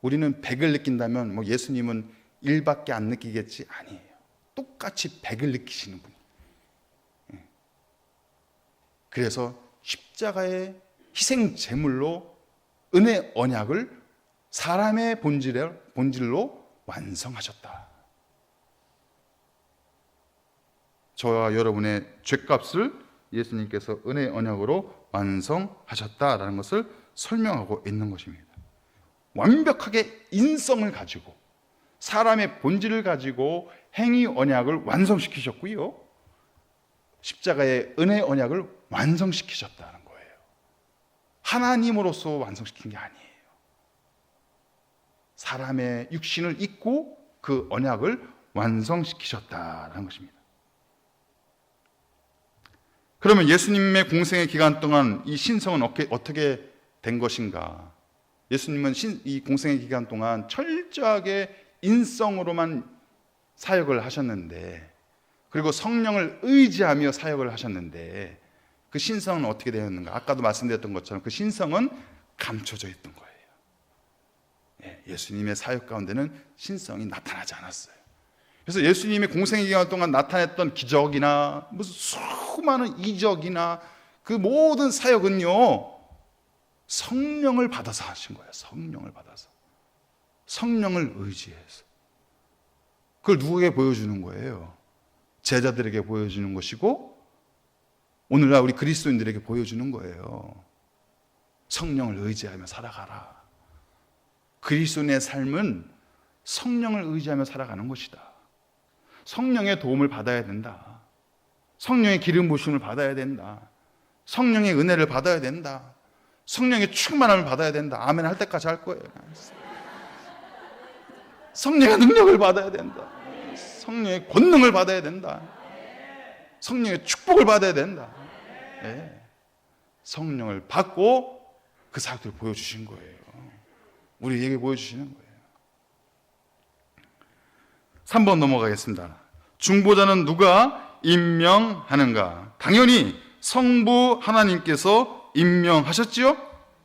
우리는 100을 느낀다면 뭐 예수님은 1밖에 안 느끼겠지? 아니에요. 똑같이 100을 느끼시는 분이에요. 그래서 십자가의 희생 제물로 은혜 언약을 사람의 본질로 완성하셨다. 저와 여러분의 죄값을 예수님께서 은혜 언약으로 완성하셨다라는 것을 설명하고 있는 것입니다. 완벽하게 인성을 가지고, 사람의 본질을 가지고 행위 언약을 완성시키셨고요, 십자가의 은혜 언약을 완성시키셨다는 거예요. 하나님으로서 완성시킨 게 아니에요. 사람의 육신을 입고 그 언약을 완성시키셨다는 것입니다. 그러면 예수님의 공생의 기간 동안 이 신성은 어떻게 된 것인가? 예수님은 이 공생의 기간 동안 철저하게 인성으로만 사역을 하셨는데, 그리고 성령을 의지하며 사역을 하셨는데, 그 신성은 어떻게 되었는가? 아까도 말씀드렸던 것처럼 그 신성은 감춰져 있던 거예요. 예수님의 사역 가운데는 신성이 나타나지 않았어요. 그래서 예수님의 공생의 기간 동안 나타냈던 기적이나 무슨 수많은 이적이나 그 모든 사역은요, 성령을 받아서 하신 거예요. 성령을 받아서, 성령을 의지해서. 그걸 누구에게 보여주는 거예요? 제자들에게 보여주는 것이고, 오늘날 우리 그리스도인들에게 보여주는 거예요. 성령을 의지하며 살아가라. 그리스도인의 삶은 성령을 의지하며 살아가는 것이다. 성령의 도움을 받아야 된다. 성령의 기름 부으심을 받아야 된다. 성령의 은혜를 받아야 된다. 성령의 충만함을 받아야 된다. 아멘 할 때까지 할 거예요. 성령의 능력을 받아야 된다. 성령의 권능을 받아야 된다. 성령의 축복을 받아야 된다. 네. 성령을 받고 그 사역들을 보여주신 거예요. 우리에게 보여주시는 거예요. 3번 넘어가겠습니다. 중보자는 누가 임명하는가? 당연히 성부 하나님께서 임명하셨지요?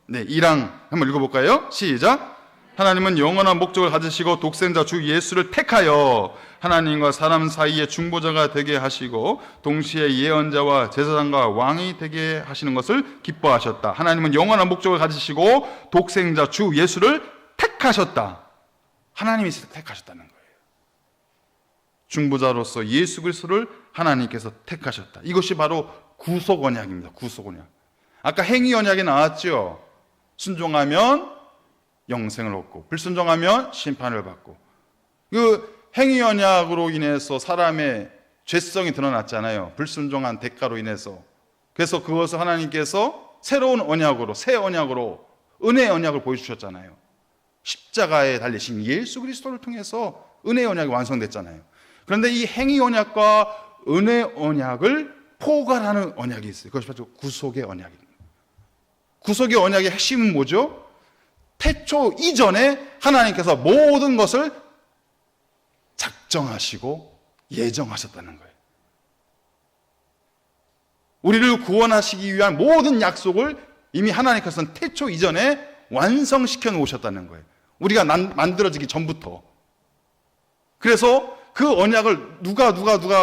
네, 1랑 한번 읽어볼까요? 시작. 하나님은 영원한 목적을 가지시고 독생자 주 예수를 택하여 하나님과 사람 사이의 중보자가 되게 하시고 동시에 예언자와 제사장과 왕이 되게 하시는 것을 기뻐하셨다. 하나님은 영원한 목적을 가지시고 독생자 주 예수를 택하셨다. 하나님이 택하셨다는 거예요. 중보자로서 예수 그리스도를 하나님께서 택하셨다. 이것이 바로 구속 언약입니다. 구속 언약. 아까 행위 언약이 나왔죠. 순종하면 영생을 얻고 불순종하면 심판을 받고, 그 행위 언약으로 인해서 사람의 죄성이 드러났잖아요. 불순종한 대가로 인해서. 그래서 그것을 하나님께서 새로운 언약으로, 새 언약으로, 은혜의 언약을 보여주셨잖아요. 십자가에 달리신 예수 그리스도를 통해서 은혜의 언약이 완성됐잖아요. 그런데 이 행위 언약과 은혜 언약을 포괄하는 언약이 있어요. 그것이 바로 구속의 언약입니다. 구속의 언약의 핵심은 뭐죠? 태초 이전에 하나님께서 모든 것을 작정하시고 예정하셨다는 거예요. 우리를 구원하시기 위한 모든 약속을 이미 하나님께서는 태초 이전에 완성시켜 놓으셨다는 거예요. 우리가 만들어지기 전부터. 그래서 그 언약을 누가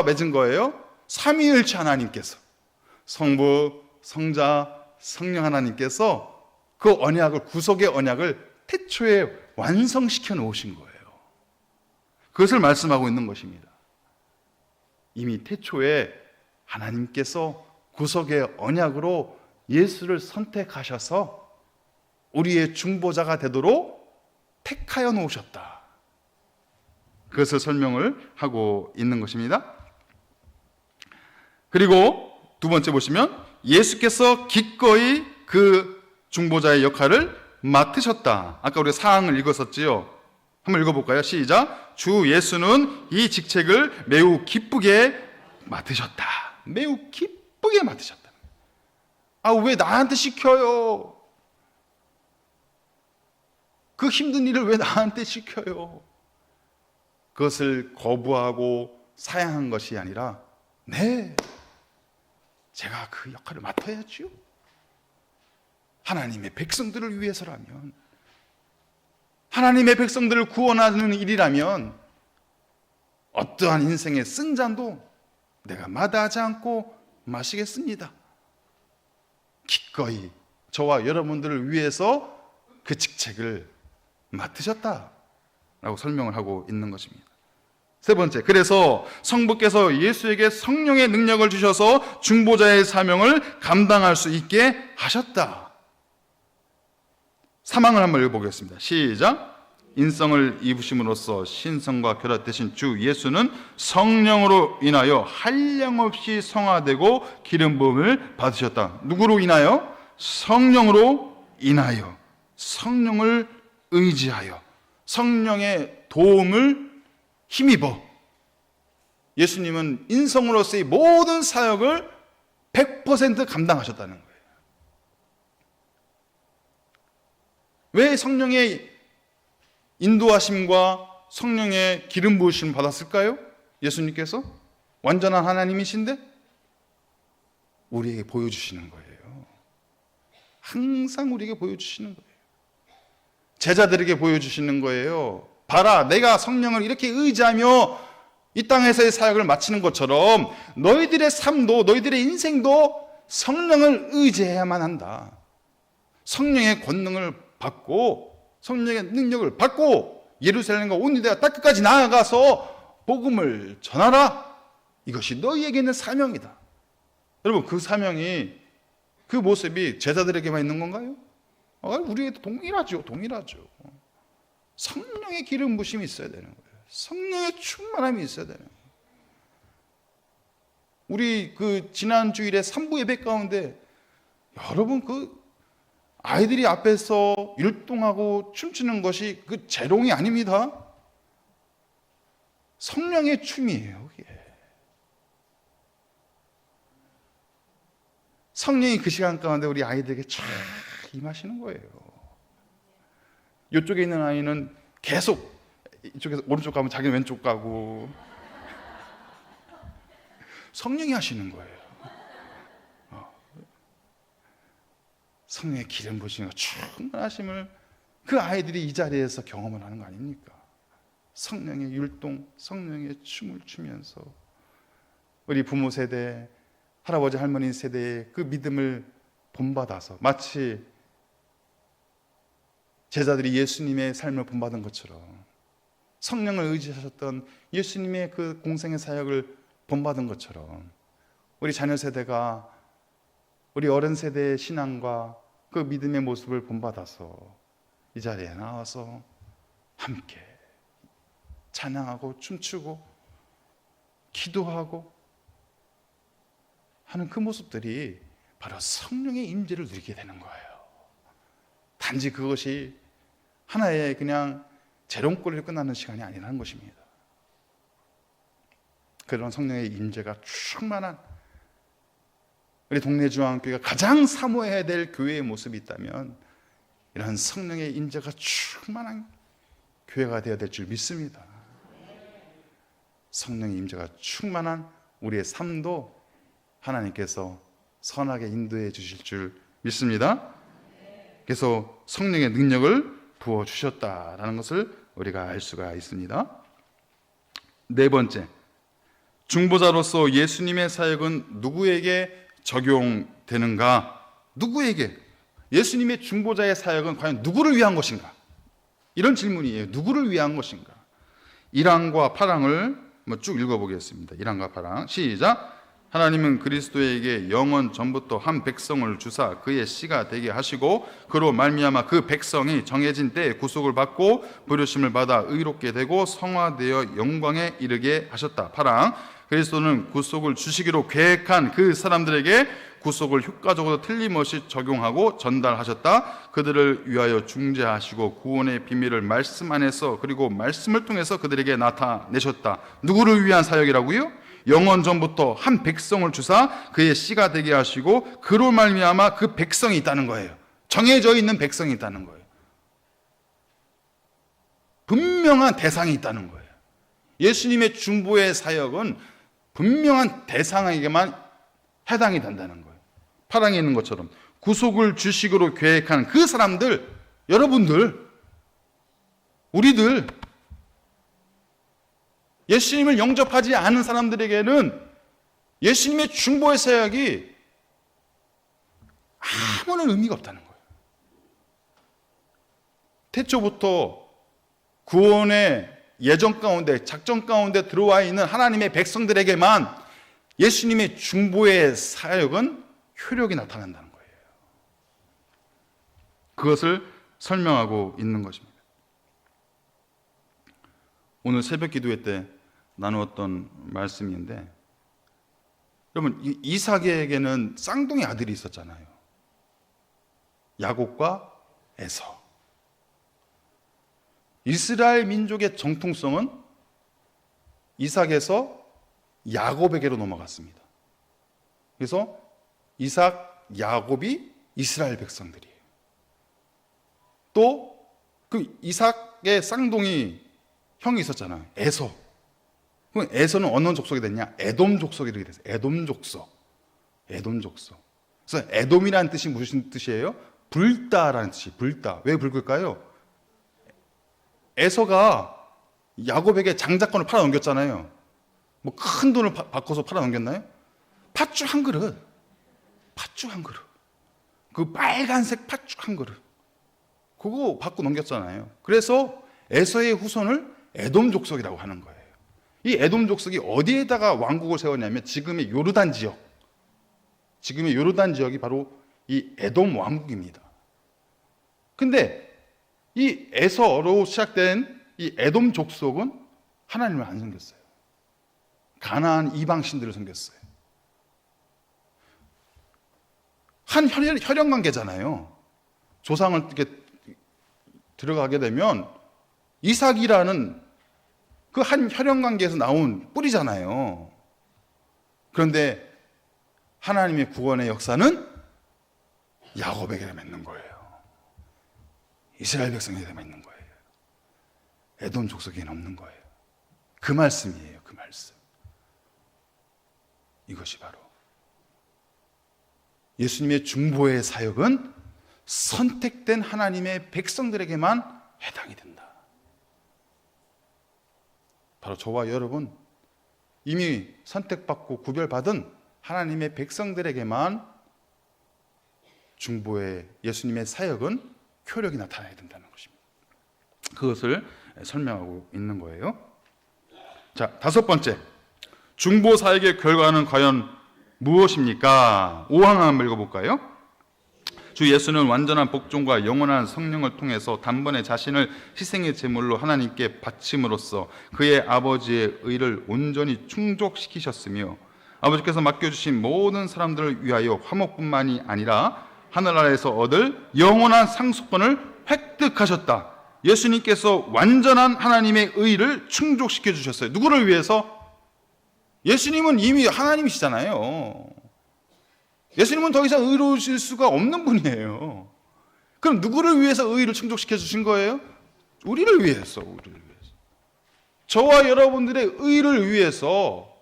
맺은 거예요? 삼위일체 하나님께서, 성부, 성자, 성령 하나님께서 그 언약을, 구속의 언약을 태초에 완성시켜 놓으신 거예요. 그것을 말씀하고 있는 것입니다. 이미 태초에 하나님께서 구속의 언약으로 예수를 선택하셔서 우리의 중보자가 되도록 택하여 놓으셨다. 그것을 설명을 하고 있는 것입니다. 그리고 두 번째 보시면 예수께서 기꺼이 그 중보자의 역할을 맡으셨다. 아까 우리가 사항을 읽었었지요. 한번 읽어볼까요? 시작. 주 예수는 이 직책을 매우 기쁘게 맡으셨다. 매우 기쁘게 맡으셨다. 아, 왜 나한테 시켜요? 그 힘든 일을 왜 나한테 시켜요? 그것을 거부하고 사양한 것이 아니라, 네, 제가 그 역할을 맡아야지요. 하나님의 백성들을 위해서라면, 하나님의 백성들을 구원하는 일이라면 어떠한 인생의 쓴 잔도 내가 마다하지 않고 마시겠습니다. 기꺼이 저와 여러분들을 위해서 그 직책을 맡으셨다라고 설명을 하고 있는 것입니다. 세 번째, 그래서 성부께서 예수에게 성령의 능력을 주셔서 중보자의 사명을 감당할 수 있게 하셨다. 사망을 한번 읽어보겠습니다. 시작. 인성을 입으심으로써 신성과 결합되신 주 예수는 성령으로 인하여 한량없이 성화되고 기름 부음을 받으셨다. 누구로 인하여? 성령으로 인하여. 성령을 의지하여 성령의 도움을 힘입어 예수님은 인성으로서의 모든 사역을 100% 감당하셨다는 거예요. 왜 성령의 인도하심과 성령의 기름 부으심을 받았을까요? 예수님께서 완전한 하나님이신데 우리에게 보여주시는 거예요. 항상 우리에게 보여주시는 거예요. 제자들에게 보여주시는 거예요. 봐라, 내가 성령을 이렇게 의지하며 이 땅에서의 사역을 마치는 것처럼 너희들의 삶도, 너희들의 인생도 성령을 의지해야만 한다. 성령의 권능을 받고 성령의 능력을 받고 예루살렘과 온 유대와 땅 끝까지 나아가서 복음을 전하라. 이것이 너희에게 있는 사명이다. 여러분, 그 사명이, 그 모습이 제자들에게만 있는 건가요? 우리에게도 동일하죠. 성령의 기름 부심이 있어야 되는 거예요. 성령의 충만함이 있어야 되는 거예요. 우리 그 지난 주일에 3부 예배 가운데 여러분, 그 아이들이 앞에서 율동하고 춤추는 것이 그 재롱이 아닙니다. 성령의 춤이에요, 그게. 성령이 그 시간 가운데 우리 아이들에게 쫙 임하시는 거예요. 이쪽에 있는 아이는 계속 이쪽에서 오른쪽 가면 자기는 왼쪽 가고, 성령이 하시는 거예요. 성령의 기름 부으시는 충만하심을 그 아이들이 이 자리에서 경험을 하는 거 아닙니까? 성령의 율동, 성령의 춤을 추면서 우리 부모 세대, 할아버지 할머니 세대의 그 믿음을 본받아서 마치 제자들이 예수님의 삶을 본받은 것처럼 성령을 의지하셨던 예수님의 그 공생의 사역을 본받은 것처럼 우리 자녀 세대가 우리 어른 세대의 신앙과 그 믿음의 모습을 본받아서 이 자리에 나와서 함께 찬양하고 춤추고 기도하고 하는 그 모습들이 바로 성령의 임재를 누리게 되는 거예요. 단지 그것이 하나의 그냥 재롱거리로 끝나는 시간이 아니라는 것입니다. 그런 성령의 임재가 충만한 우리 동네 중앙교회가 가장 사모해야 될 교회의 모습이 있다면 이런 성령의 임재가 충만한 교회가 되어야 될 줄 믿습니다. 성령의 임재가 충만한 우리의 삶도 하나님께서 선하게 인도해 주실 줄 믿습니다. 그래서 성령의 능력을 부어주셨다라는 것을 우리가 알 수가 있습니다. 네 번째, 중보자로서 예수님의 사역은 누구에게 적용되는가? 누구에게? 예수님의 중보자의 사역은 과연 누구를 위한 것인가? 이런 질문이에요. 누구를 위한 것인가? 1항과 8항을 쭉 읽어보겠습니다. 1항과 8항 시작. 하나님은 그리스도에게 영원 전부터 한 백성을 주사 그의 씨가 되게 하시고 그로 말미암아 그 백성이 정해진 때에 구속을 받고 부르심을 받아 의롭게 되고 성화되어 영광에 이르게 하셨다. 8항 그리스도는 구속을 주시기로 계획한 그 사람들에게 구속을 효과적으로 틀림없이 적용하고 전달하셨다. 그들을 위하여 중재하시고 구원의 비밀을 말씀 안에서 그리고 말씀을 통해서 그들에게 나타내셨다. 누구를 위한 사역이라고요? 영원 전부터 한 백성을 주사 그의 씨가 되게 하시고 그로 말미암아 그 백성이 있다는 거예요. 정해져 있는 백성이 있다는 거예요. 분명한 대상이 있다는 거예요. 예수님의 중보의 사역은 분명한 대상에게만 해당이 된다는 거예요. 8항에 있는 것처럼 구속을 주식으로 계획한 그 사람들, 여러분들, 우리들, 예수님을 영접하지 않은 사람들에게는 예수님의 중보의 사역이 아무런 의미가 없다는 거예요. 태초부터 구원의 예정 가운데, 작전 가운데 들어와 있는 하나님의 백성들에게만 예수님의 중보의 사역은 효력이 나타난다는 거예요. 그것을 설명하고 있는 것입니다. 오늘 새벽 기도회 때 나누었던 말씀인데, 여러분, 이삭에게는 쌍둥이 아들이 있었잖아요. 야곱과 에서. 이스라엘 민족의 정통성은 이삭에서 야곱에게로 넘어갔습니다. 그래서 이삭, 야곱이 이스라엘 백성들이에요. 또 그 이삭의 쌍둥이 형이 있었잖아요. 에서. 그럼 에서는 어느 족속이 됐냐? 에돔 족속이 이렇게 됐어요. 에돔 족속. 에돔 족속. 그래서 에돔이라는 뜻이 무슨 뜻이에요? 붉다라는 뜻이. 붉다. 왜 붉을까요? 에서가 야곱에게 장자권을 팔아 넘겼잖아요. 뭐 큰 돈을 바꿔서 팔아 넘겼나요? 팥죽 한 그릇. 팥죽 한 그릇. 그 빨간색 팥죽 한 그릇. 그거 받고 넘겼잖아요. 그래서 에서의 후손을 에돔 족속이라고 하는 거예요. 이 에돔 족속이 어디에다가 왕국을 세웠냐면 지금의 요르단 지역. 지금의 요르단 지역이 바로 이 에돔 왕국입니다. 근데 이 에서로 시작된 이 에돔 족속은 하나님을 안 섬겼어요. 가나안 이방 신들을 섬겼어요. 한 혈연 관계잖아요. 조상을 이렇게 들어가게 되면 이삭이라는 그 한 혈연 관계에서 나온 뿌리잖아요. 그런데 하나님의 구원의 역사는 야곱에게 맺는 거예요. 이스라엘 백성에게 맺는 거예요. 에돔 족속에는 없는 거예요. 그 말씀이에요. 그 말씀. 이것이 바로 예수님의 중보의 사역은 선택된 하나님의 백성들에게만 해당이 된다. 바로 저와 여러분, 이미 선택받고 구별받은 하나님의 백성들에게만 중보의 예수님의 사역은 효력이 나타나야 된다는 것입니다. 그것을 설명하고 있는 거예요. 자, 다섯 번째, 중보 사역의 결과는 과연 무엇입니까? 5항 한번 읽어볼까요? 주 예수는 완전한 복종과 영원한 성령을 통해서 단번에 자신을 희생의 제물로 하나님께 바침으로써 그의 아버지의 의를 온전히 충족시키셨으며 아버지께서 맡겨주신 모든 사람들을 위하여 화목뿐만이 아니라 하늘나라에서 얻을 영원한 상속권을 획득하셨다. 예수님께서 완전한 하나님의 의를 충족시켜 주셨어요. 누구를 위해서? 예수님은 이미 하나님이시잖아요. 예수님은 더 이상 의로우실 수가 없는 분이에요. 그럼 누구를 위해서 의를 충족시켜 주신 거예요? 우리를 위해서, 우리를 위해서. 저와 여러분들의 의를 위해서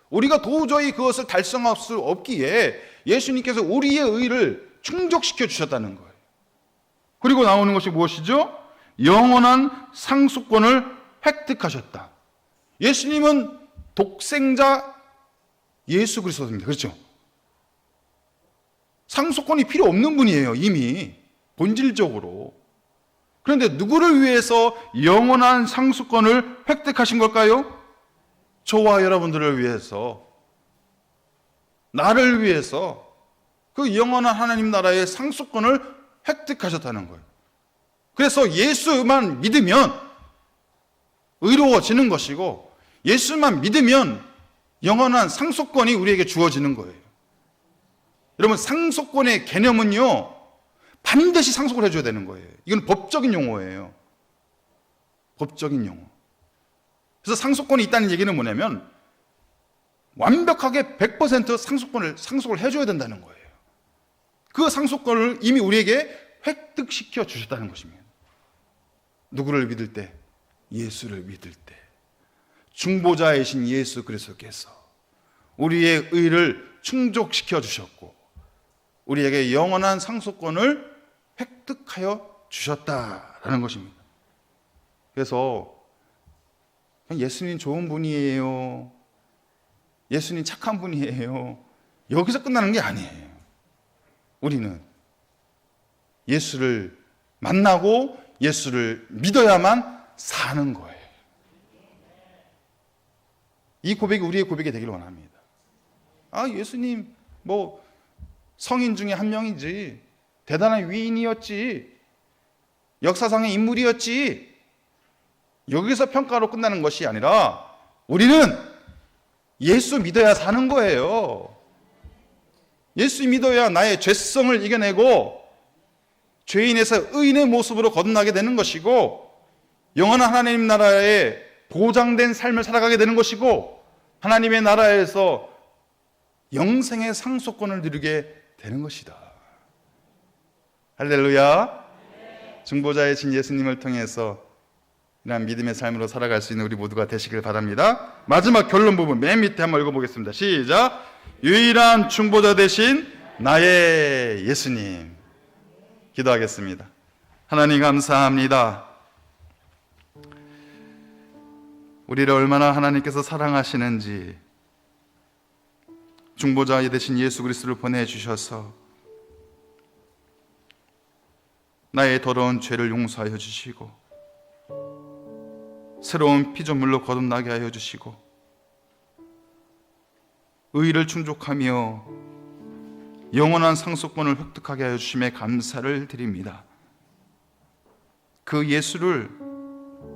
우리가 도저히 그것을 달성할 수 없기에 예수님께서 우리의 의를 충족시켜 주셨다는 거예요. 그리고 나오는 것이 무엇이죠? 영원한 상속권을 획득하셨다. 예수님은 독생자 예수 그리스도입니다. 그렇죠? 상속권이 필요 없는 분이에요. 이미 본질적으로. 그런데 누구를 위해서 영원한 상속권을 획득하신 걸까요? 저와 여러분들을 위해서, 나를 위해서 그 영원한 하나님 나라의 상속권을 획득하셨다는 거예요. 그래서 예수만 믿으면 의로워지는 것이고 예수만 믿으면 영원한 상속권이 우리에게 주어지는 거예요. 여러분, 상속권의 개념은요, 반드시 상속을 해줘야 되는 거예요. 이건 법적인 용어예요. 법적인 용어. 그래서 상속권이 있다는 얘기는 뭐냐면 완벽하게 100% 상속을 해줘야 된다는 거예요. 그 상속권을 이미 우리에게 획득시켜 주셨다는 것입니다. 누구를 믿을 때? 예수를 믿을 때. 중보자이신 예수 그리스도께서 우리의 의를 충족시켜 주셨고 우리에게 영원한 상속권을 획득하여 주셨다라는 것입니다. 그래서 예수님 좋은 분이에요, 예수님 착한 분이에요, 여기서 끝나는 게 아니에요. 우리는 예수를 만나고 예수를 믿어야만 사는 거예요. 이 고백이 우리의 고백이 되기를 원합니다. 아, 예수님 뭐 성인 중에 한 명이지, 대단한 위인이었지, 역사상의 인물이었지, 여기서 평가로 끝나는 것이 아니라 우리는 예수 믿어야 사는 거예요. 예수 믿어야 나의 죄성을 이겨내고 죄인에서 의인의 모습으로 거듭나게 되는 것이고 영원한 하나님 나라에 보장된 삶을 살아가게 되는 것이고 하나님의 나라에서 영생의 상속권을 누리게 되는 것이다. 할렐루야. 중보자이신 예수님을 통해서 이러한 믿음의 삶으로 살아갈 수 있는 우리 모두가 되시길 바랍니다. 마지막 결론 부분 맨 밑에 한번 읽어보겠습니다. 시작. 유일한 중보자 되신 나의 예수님. 기도하겠습니다. 하나님 감사합니다. 우리를 얼마나 하나님께서 사랑하시는지 중보자 되신 예수 그리스도를 보내주셔서 나의 더러운 죄를 용서하여 주시고 새로운 피조물로 거듭나게 하여 주시고 의를 충족하며 영원한 상속권을 획득하게 하여 주심에 감사를 드립니다. 그 예수를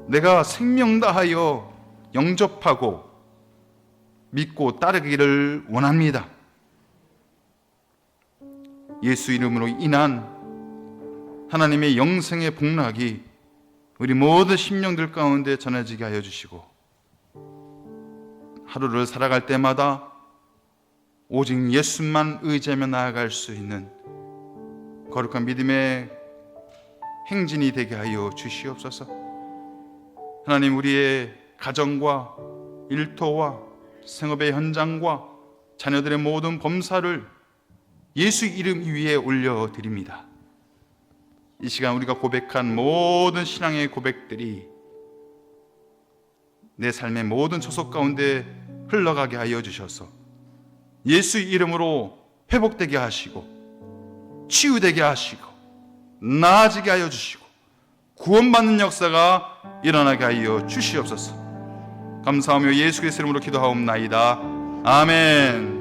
내가 생명 다하여 영접하고 믿고 따르기를 원합니다. 예수 이름으로 인한 하나님의 영생의 복락이 우리 모든 심령들 가운데 전해지게 하여 주시고, 하루를 살아갈 때마다 오직 예수만 의지하며 나아갈 수 있는 거룩한 믿음의 행진이 되게 하여 주시옵소서. 하나님, 우리의 가정과 일터와 생업의 현장과 자녀들의 모든 범사를 예수 이름 위에 올려드립니다. 이 시간 우리가 고백한 모든 신앙의 고백들이 내 삶의 모든 초석 가운데 흘러가게 하여 주셔서 예수 이름으로 회복되게 하시고 치유되게 하시고 나아지게 하여 주시고 구원받는 역사가 일어나게 하여 주시옵소서. 감사하며 예수 그리스도의 이름으로 기도하옵나이다. 아멘.